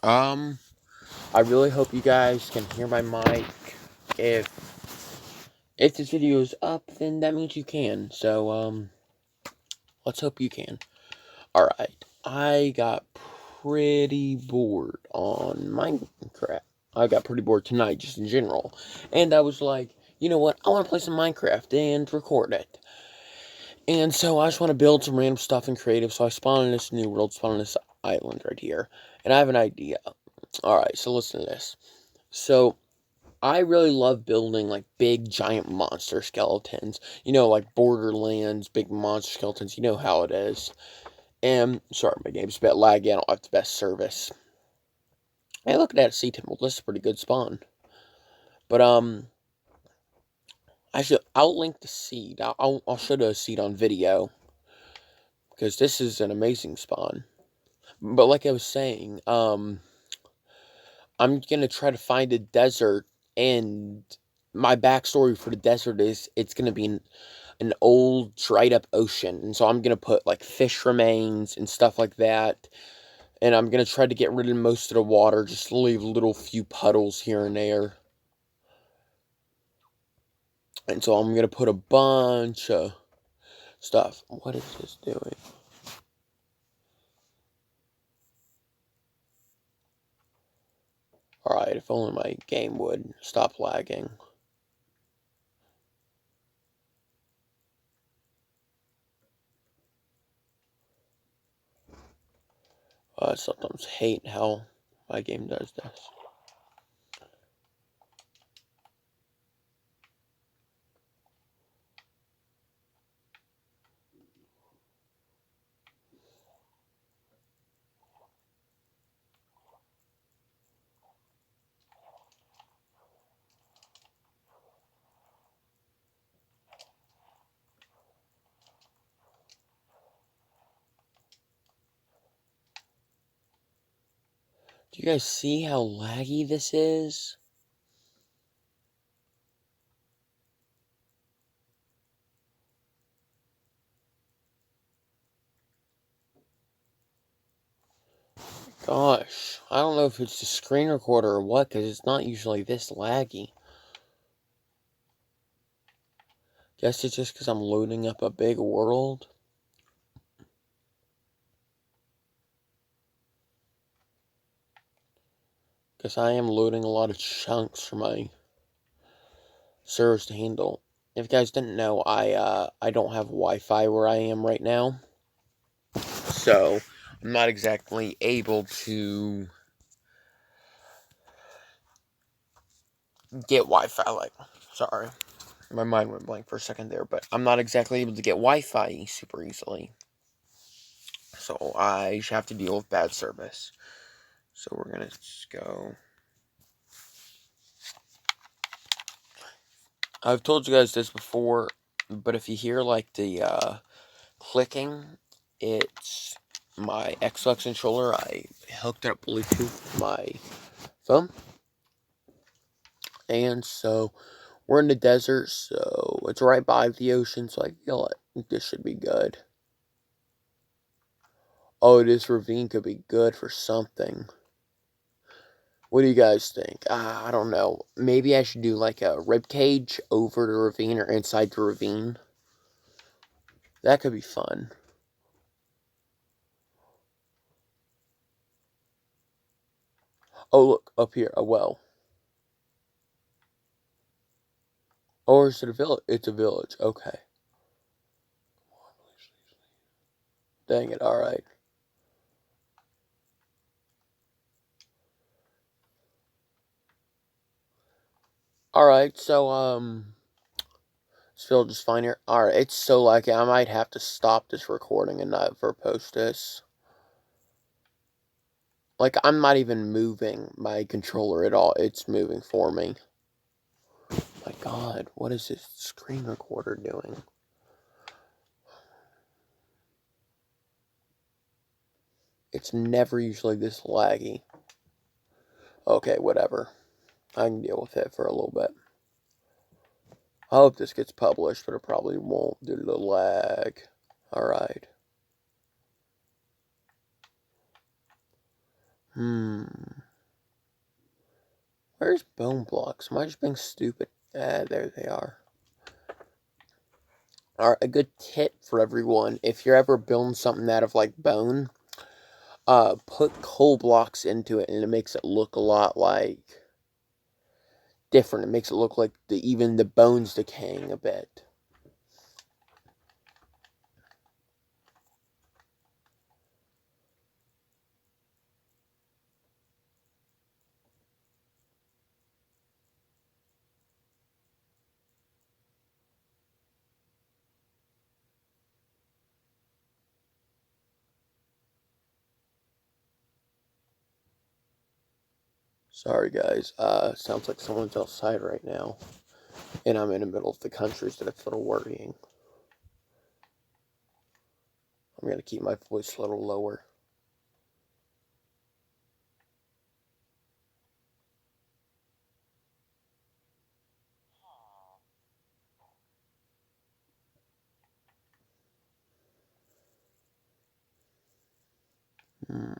Um, I really hope you guys can hear my mic. If if this video is up, then that means you can. So, let's hope you can. Alright, I got pretty bored on Minecraft. I got pretty bored tonight, just in general. And I was like, you know what, I want to play some Minecraft and record it. And so I just want to build some random stuff in creative, so I spawned in this new world, spawned in this island right here. And I have an idea. Alright, so listen to this. So, I really love building, like, big, giant monster skeletons. You know, like Borderlands, big monster skeletons. You know how it is. And, sorry, my game's a bit laggy. I don't have the best service. Hey, look at that sea temple. This is a pretty good spawn. But, I'll link the seed. I'll show the seed on video. Because this is an amazing spawn. But like I was saying, I'm gonna try to find a desert, and my backstory for the desert is it's gonna be an old dried up ocean, and so I'm gonna put like fish remains and stuff like that, and I'm gonna try to get rid of most of the water, just leave little few puddles here and there. And so I'm gonna put a bunch of stuff. What is this doing? Alright, if only my game would stop lagging. I sometimes hate how my game does this. Do you guys see how laggy this is? Gosh, I don't know if it's the screen recorder or what, because it's not usually this laggy. Guess it's just because I'm loading up a big world. Because I am loading a lot of chunks for my servers to handle. If you guys didn't know, I don't have Wi-Fi where I am right now. So, I'm not exactly able to get Wi-Fi, like, sorry. My mind went blank for a second there, but I'm not exactly able to get Wi-Fi super easily. So, I have to deal with bad service. So, we're gonna just go. I've told you guys this before, but if you hear, like, the, clicking, it's my Xbox controller. I hooked up Bluetooth to my phone. And so, we're in the desert, so it's right by the ocean, so I feel like this should be good. Oh, this ravine could be good for something. What do you guys think? I don't know. Maybe I should do like a rib cage over the ravine or inside the ravine. That could be fun. Oh, look, up here, a well. Or is it a village? It's a village, okay. Dang it, alright. Alright, so, this village is fine here. Alright, it's so laggy, I might have to stop this recording and never post this. Like, I'm not even moving my controller at all. It's moving for me. My god, what is this screen recorder doing? It's never usually this laggy. Okay, whatever. I can deal with it for a little bit. I hope this gets published, but it probably won't due to the lag. Alright. Where's bone blocks? Am I just being stupid? There they are. Alright, a good tip for everyone, if you're ever building something out of, like, bone, put coal blocks into it, and it makes it look a lot, like, different. It makes it look like even the bone's decaying a bit. Sorry, guys. Sounds like someone's outside right now. And I'm in the middle of the country, so that's a little worrying. I'm going to keep my voice a little lower. Hmm.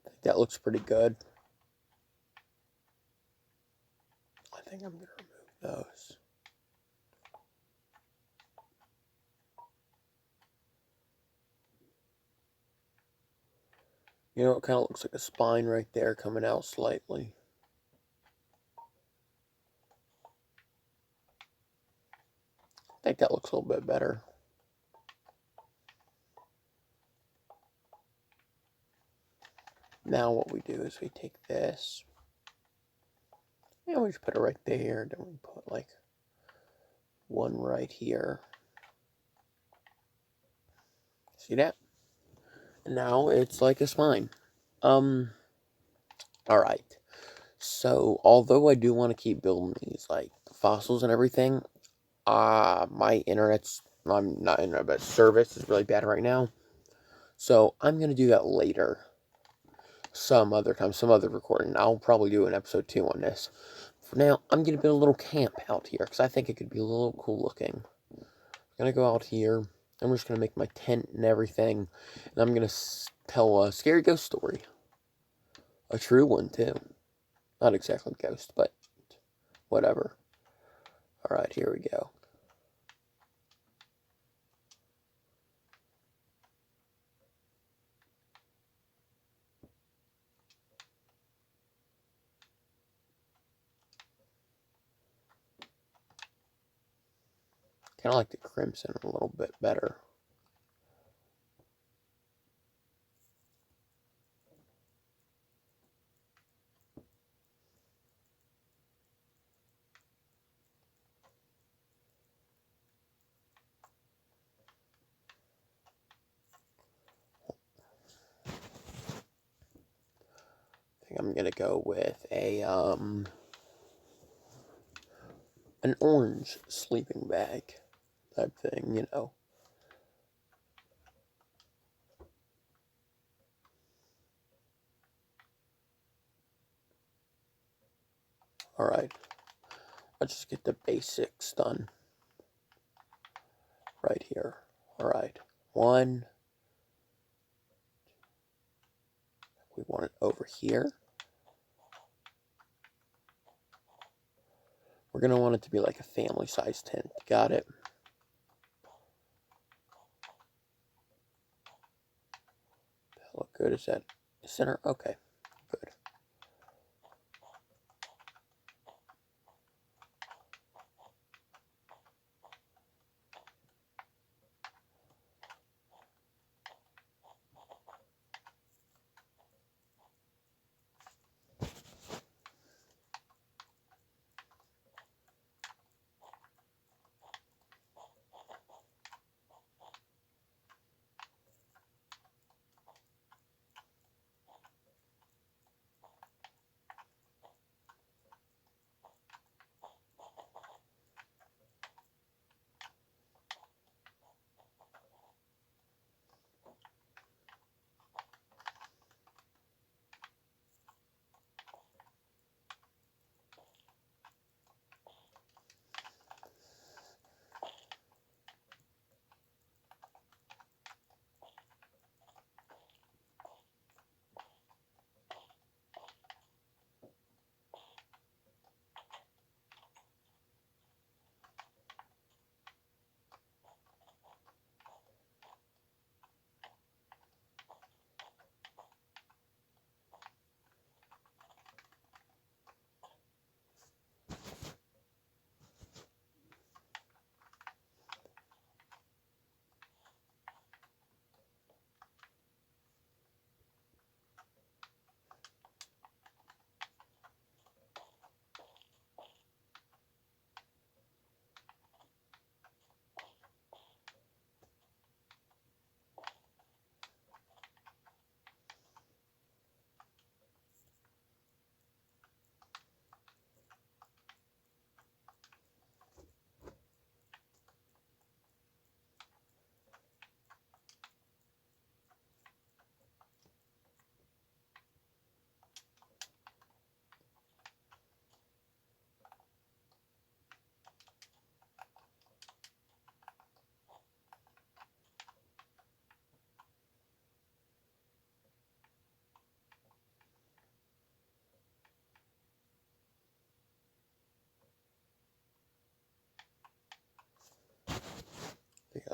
I think that looks pretty good. I think I'm going to remove those. You know, it kind of looks like a spine right there coming out slightly. I think that looks a little bit better. Now what we do is we take this, and we just put it right there, then we put like one right here. See that? And now it's like a spine. Alright. So, although I do want to keep building these, like, fossils and everything, my I'm not internet, but service is really bad right now. So, I'm going to do that later. Some other time, some other recording. I'll probably do an episode 2 on this. For now, I'm going to build a little camp out here, because I think it could be a little cool looking. I'm going to go out here. I'm just going to make my tent and everything. And I'm going to tell a scary ghost story. A true one, too. Not exactly ghost, but whatever. Alright, here we go. Kind of like the crimson a little bit better. I think I'm gonna go with an orange sleeping bag type thing, you know. Alright. Let's just get the basics done. Right here. Alright. One. We want it over here. We're gonna want it to be like a family-sized tent. Got it? That look good. Is that center? Okay. Good.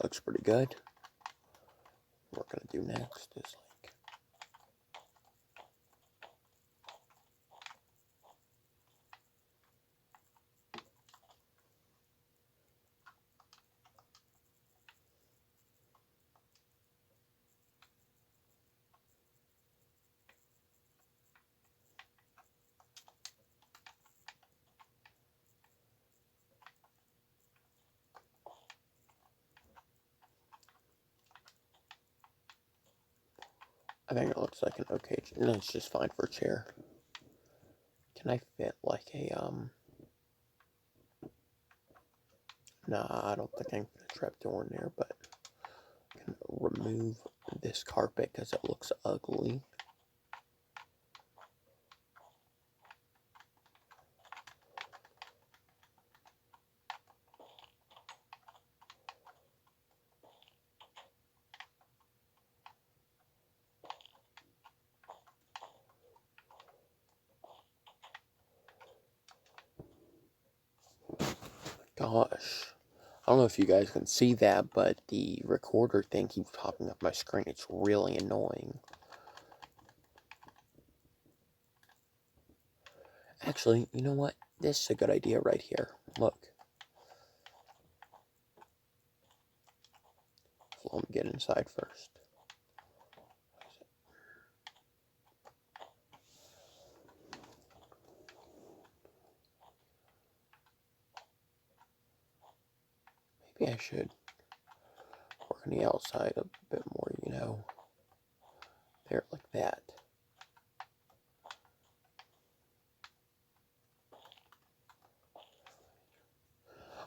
looks pretty good. What we're going to do next is I think it looks like an okay, no, it's just fine for a chair. Can I fit like a, nah, I don't think I can fit a trapdoor in there, but I can remove this carpet because it looks ugly. Gosh. I don't know if you guys can see that, but the recorder thing keeps popping up my screen. It's really annoying. Actually, you know what? This is a good idea right here. Look. So let me get inside first. Maybe I should work on the outside a bit more, you know. There, like that.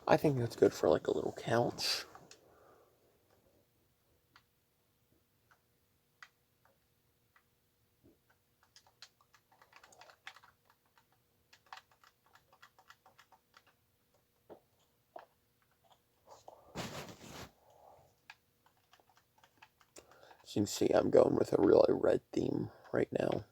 I think that's good for like a little couch. As you can see, I'm going with a really red theme right now.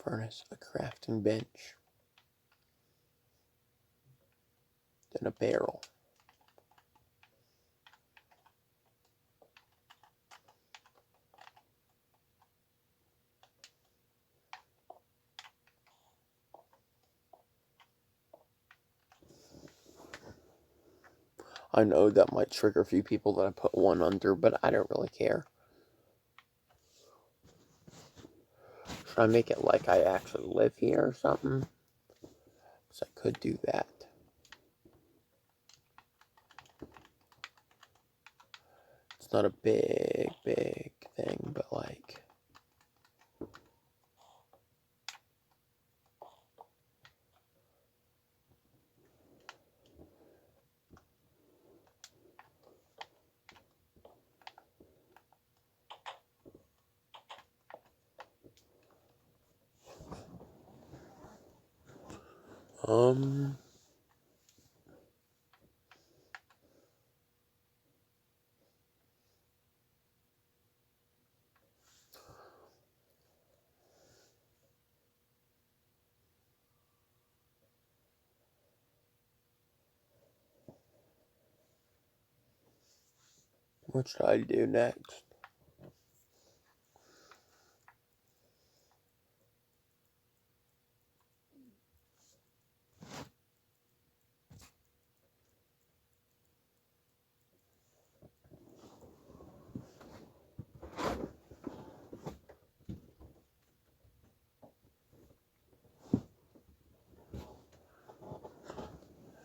Furnace, a crafting bench, then a barrel. I know that might trigger a few people that I put one under, but I don't really care. Should I make it like I actually live here or something? Because I could do that. It's not a big thing, but like... What should I do next?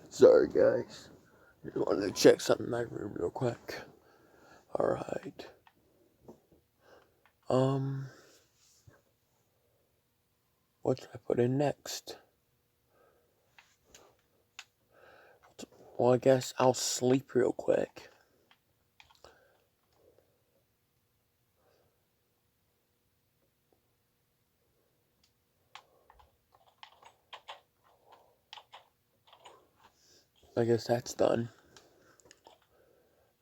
Sorry, guys. Just wanted to check something in my room real quick. Alright. What should I put in next? Well, I guess I'll sleep real quick. I guess that's done.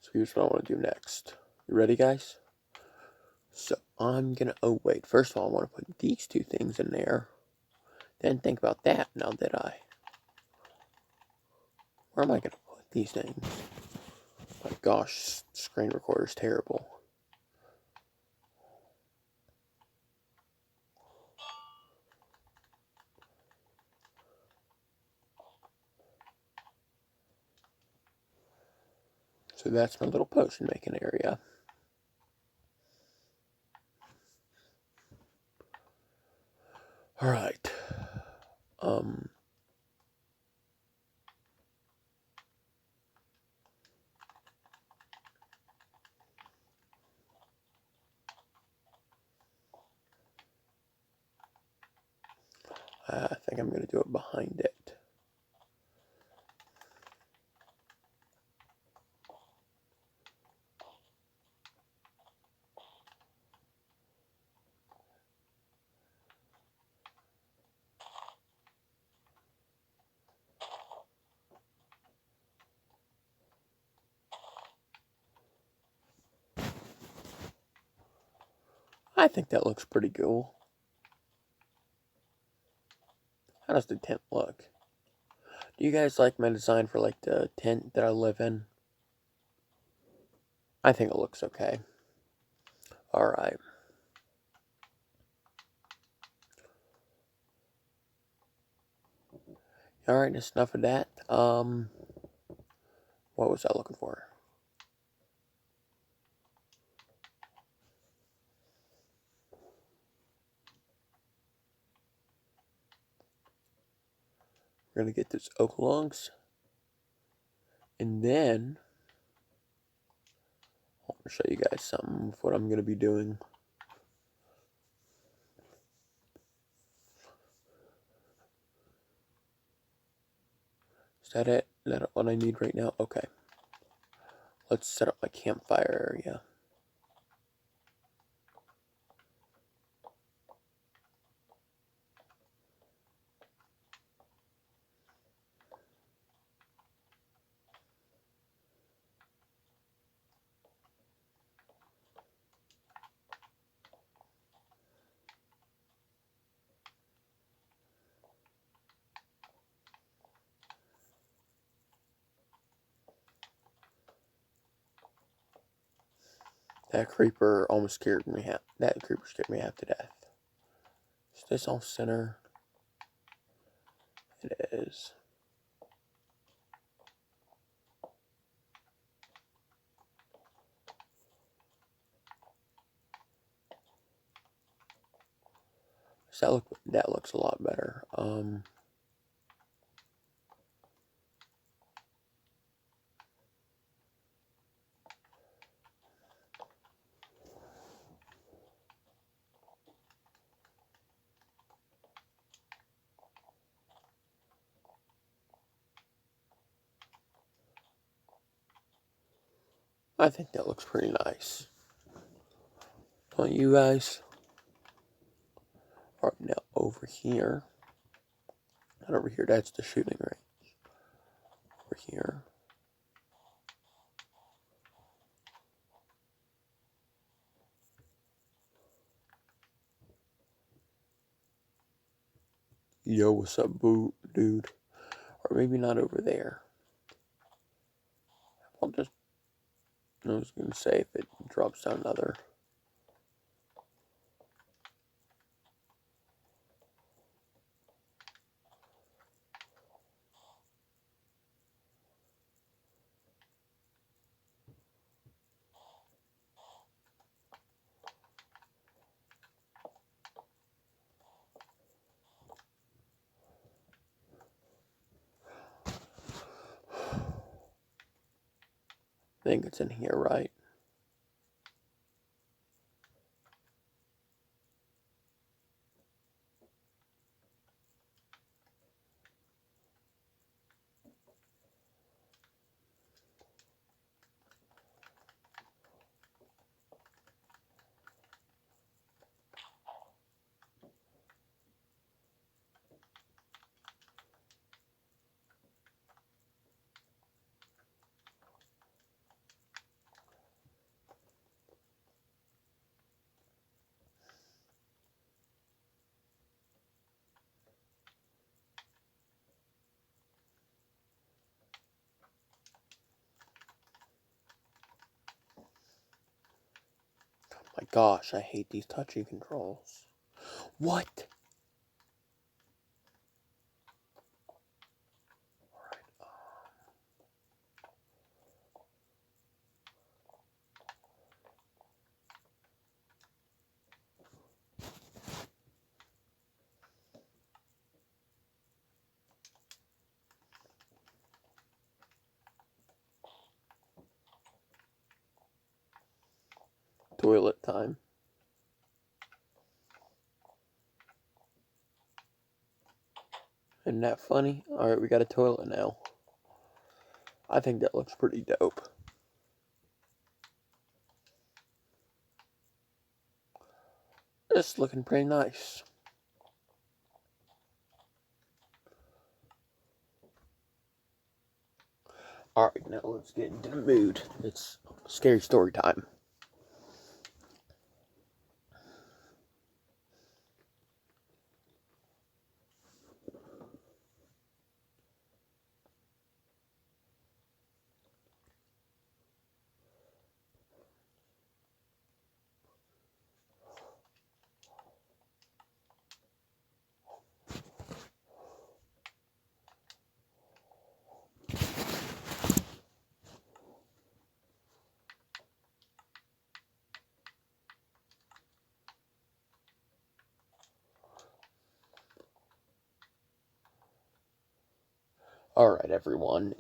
So here's what I want to do next. You ready, guys? So I'm gonna, oh wait, first of all I want to put these two things in there. Then think about that, now did I? Where am I gonna put these things? My gosh, screen recorder's terrible. So that's my little potion making area. Alright. I think I'm gonna do it behind it. I think that looks pretty cool. How does the tent look? Do you guys like my design for like the tent that I live in? I think it looks okay. Alright. Alright, that's enough of that. What was I looking for? We're gonna get those oak logs. And then I want to show you guys something of what I'm gonna be doing. Is that it? Is that what I need right now? Okay. Let's set up my campfire area. That creeper almost scared me half. That creeper scared me half to death. Is this all center? It is. So that looks a lot better. I think that looks pretty nice. Don't you guys? Alright, now over here. And over here, that's the shooting range. Over here. Yo, what's up, boo, dude? Or maybe not over there. I'll just, I was gonna say if it drops down another. I think it's in here, right? My gosh, I hate these touchy controls. What? Toilet time. Isn't that funny? Alright, we got a toilet now. I think that looks pretty dope. It's looking pretty nice. Alright, now let's get into the mood. It's scary story time. Alright, everyone.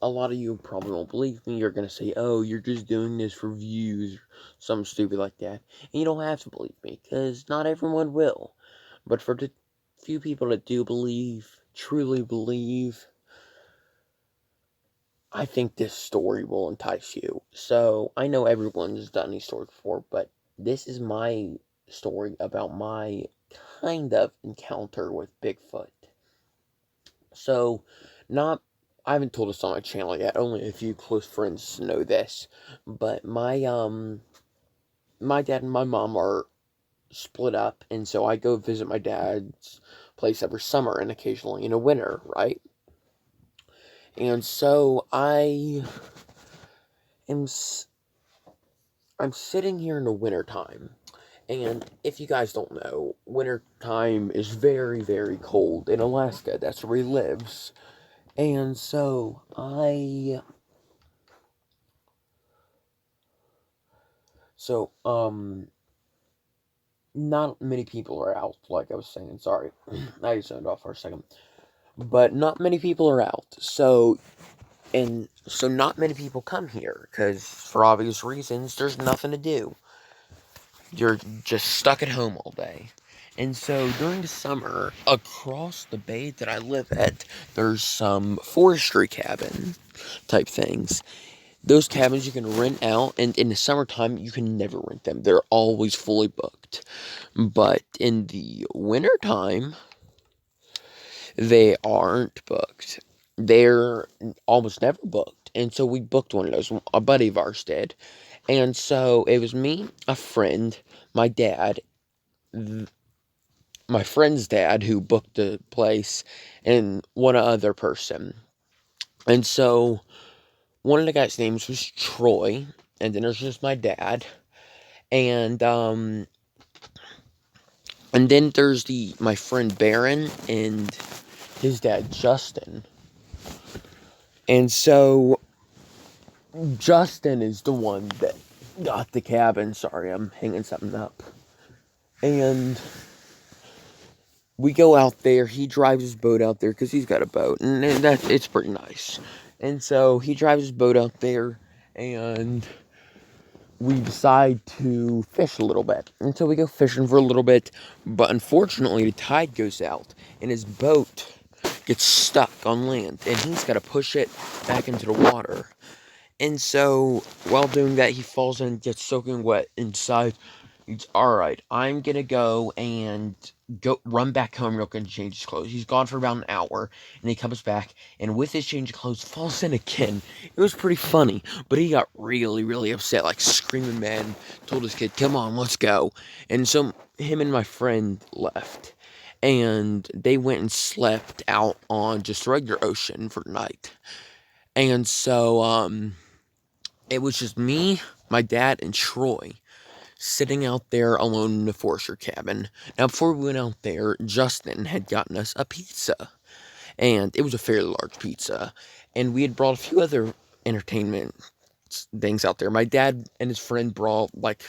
A lot of you probably won't believe me. You're gonna say, oh, you're just doing this for views, or something stupid like that. And you don't have to believe me, because not everyone will. But for the few people that do believe, truly believe, I think this story will entice you. So, I know everyone's done these stories before, but this is my story about my kind of encounter with Bigfoot. So, not, I haven't told this on my channel yet, only a few close friends know this, but my dad and my mom are split up, and so I go visit my dad's place every summer and occasionally in the winter, right? And so am, I'm sitting here in the winter time, and if you guys don't know, winter time is very, very cold in Alaska. That's where he lives. And so not many people are out, like I was saying, sorry. I zoned off for a second. But not many people are out. So not many people come here, because for obvious reasons, there's nothing to do. You're just stuck at home all day. And so during the summer, across the bay that I live at, there's some forestry cabin type things. Those cabins you can rent out, and in the summertime, you can never rent them. They're always fully booked. But in the wintertime, they aren't booked. They're almost never booked. And so we booked one of those. A buddy of ours did. And so it was me, a friend, my dad, my friend's dad who booked the place, and one other person. And so one of the guys' names was Troy, and then there's just my dad, and then there's my friend Baron and his dad Justin. And so Justin is the one that got the cabin. Sorry, I'm hanging something up. And we go out there. He drives his boat out there because he's got a boat, and it's pretty nice. And so he drives his boat out there, and we decide to fish a little bit. And so we go fishing for a little bit, but unfortunately the tide goes out, and his boat gets stuck on land, and he's got to push it back into the water. And so, while doing that, he falls in and gets soaking wet inside. He's, alright, I'm gonna go and run back home real quick and change his clothes. He's gone for about an hour, and he comes back, and with his change of clothes, falls in again. It was pretty funny, but he got really, really upset, like screaming mad, and told his kid, come on, let's go. And so, him and my friend left, and they went and slept out on just the regular ocean for the night. And so, it was just me, my dad, and Troy. sitting out there alone in the Forester cabin. Now, before we went out there, Justin had gotten us a pizza, and it was a fairly large pizza, and we had brought a few other entertainment things out there. My dad and his friend brought like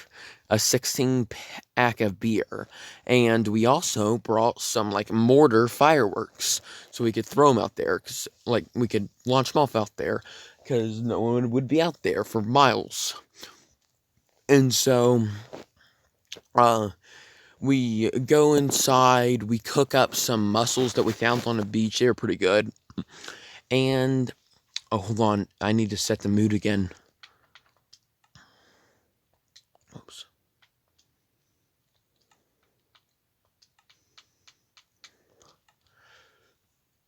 a 16-pack of beer, and we also brought some like mortar fireworks so we could throw them out there, because like we could launch them off out there, because no one would be out there for miles. And so we go inside, we cook up some mussels that we found on the beach. They were pretty good. And oh, hold on, I need to set the mood again. Oops.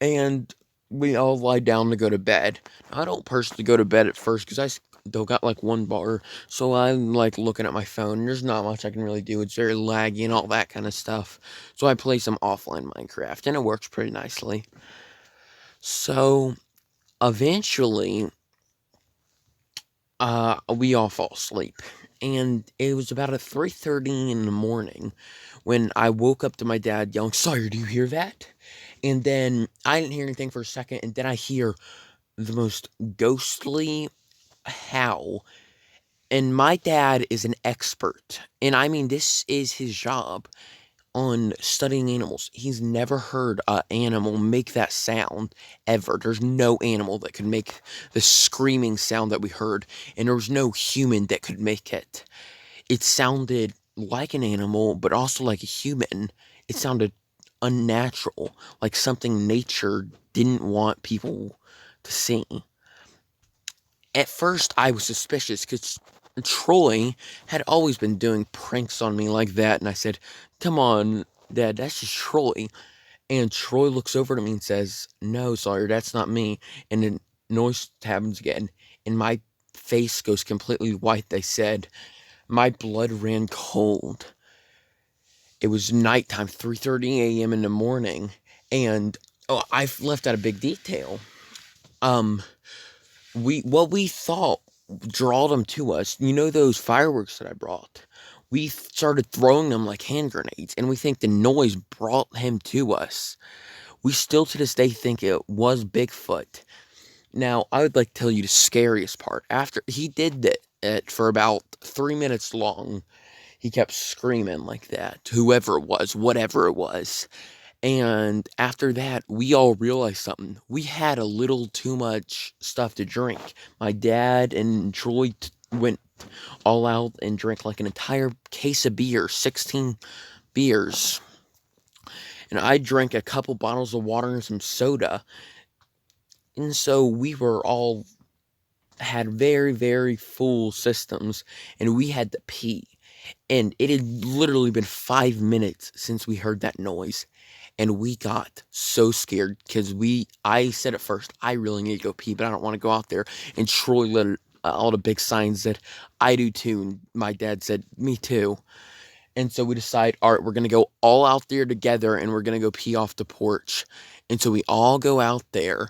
And we all lie down to go to bed. I don't personally go to bed at first because I still got like one bar, so I'm like looking at my phone. There's not much I can really do. It's very laggy and all that kind of stuff. So I play some offline Minecraft, and it works pretty nicely. So eventually, we all fall asleep, and it was about at 3:30 in the morning when I woke up to my dad yelling, "Sawyer, do you hear that?" And then I didn't hear anything for a second, and then I hear the most ghostly howl. And my dad is an expert, and I mean, this is his job, on studying animals. He's never heard an animal make that sound ever. There's no animal that could make the screaming sound that we heard, and there was no human that could make it. It sounded like an animal, but also like a human. It sounded unnatural, like something nature didn't want people to see. At first, I was suspicious because Troy had always been doing pranks on me like that, and I said, "Come on, Dad, that's just Troy." And Troy looks over to me and says, "No, Sawyer, that's not me." And the noise happens again, and my face goes completely white. They said, my blood ran cold. It was nighttime, 3:30 a.m. in the morning, and oh, I've left out a big detail. What we thought drawed them to us. You know those fireworks that I brought? We started throwing them like hand grenades, and we think the noise brought him to us. We still to this day think it was Bigfoot. Now, I would like to tell you the scariest part. After he did it for about 3 minutes long, he kept screaming like that, whoever it was, whatever it was. And after that, we all realized something. We had a little too much stuff to drink. My dad and Troy went all out and drank like an entire case of beer, 16 beers. And I drank a couple bottles of water and some soda. And so we were all had very, very full systems, and we had to pee. And it had literally been 5 minutes since we heard that noise. And we got so scared because I said at first, I really need to go pee, but I don't want to go out there. And Troy lit all the big signs said, I do too. And my dad said, me too. And so we decide, all right, we're going to go all out there together, and we're going to go pee off the porch. And so we all go out there,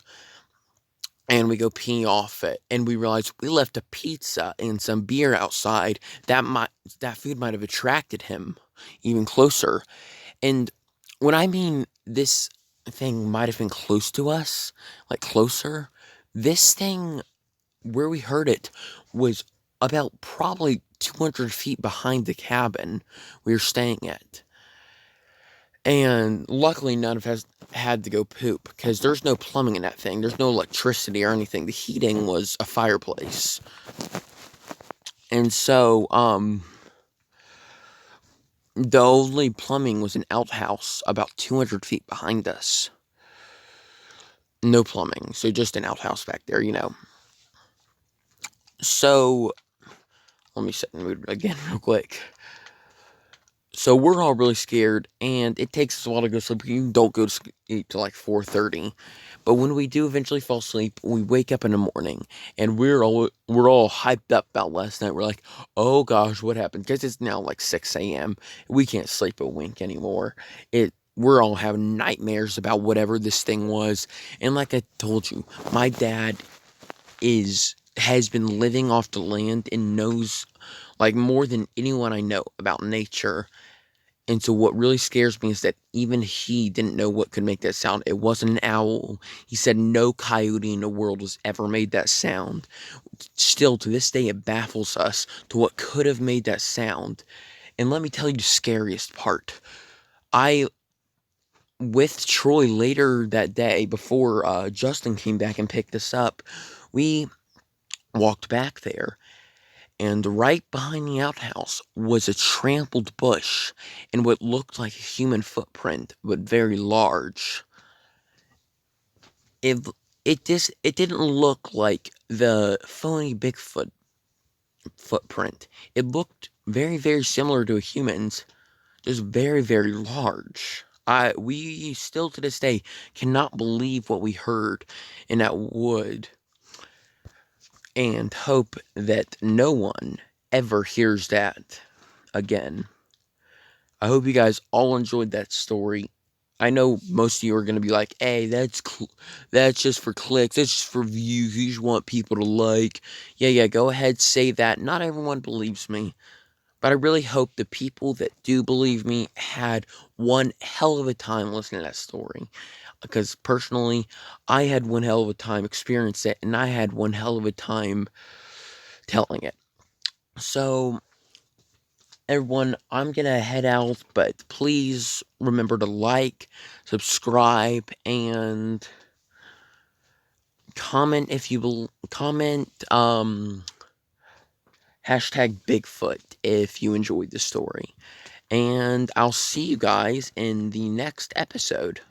and we go pee off it. And we realize we left a pizza and some beer outside. That food might have attracted him even closer. And when I mean this thing might have been close to us, like closer, this thing, where we heard it, was about probably 200 feet behind the cabin we were staying at. And luckily, none of us had to go poop, because there's no plumbing in that thing. There's no electricity or anything. The heating was a fireplace. And so, the only plumbing was an outhouse about 200 feet behind us. No plumbing, so just an outhouse back there, you know. So, let me set the mood again real quick. So we're all really scared, and it takes us a while to go to sleep. You don't go to sleep till like 4:30, but when we do eventually fall asleep, we wake up in the morning, and we're all hyped up about last night. We're like, oh gosh, what happened? Because it's now like 6 a.m. We can't sleep a wink anymore. We're all having nightmares about whatever this thing was. And like I told you, my dad has been living off the land and knows like more than anyone I know about nature. And so what really scares me is that even he didn't know what could make that sound. It wasn't an owl. He said no coyote in the world has ever made that sound. Still, to this day, it baffles us to what could have made that sound. And let me tell you the scariest part. I, with Troy later that day, before Justin came back and picked us up, we walked back there. And right behind the outhouse was a trampled bush and what looked like a human footprint, but very large. It it didn't look like the phony Bigfoot footprint. It looked very similar to a human's, just very large. We still to this day cannot believe what we heard in that wood, and hope that no one ever hears that again. I hope you guys all enjoyed that story. I know most of you are going to be like, hey, that's just for clicks, that's just for views, you just want people to like. Yeah, go ahead, say that. Not everyone believes me, but I really hope the people that do believe me had one hell of a time listening to that story. Because personally, I had one hell of a time experiencing it, and I had one hell of a time telling it. So, everyone, I'm gonna head out, but please remember to like, subscribe, and comment if you comment hashtag Bigfoot if you enjoyed the story. And I'll see you guys in the next episode.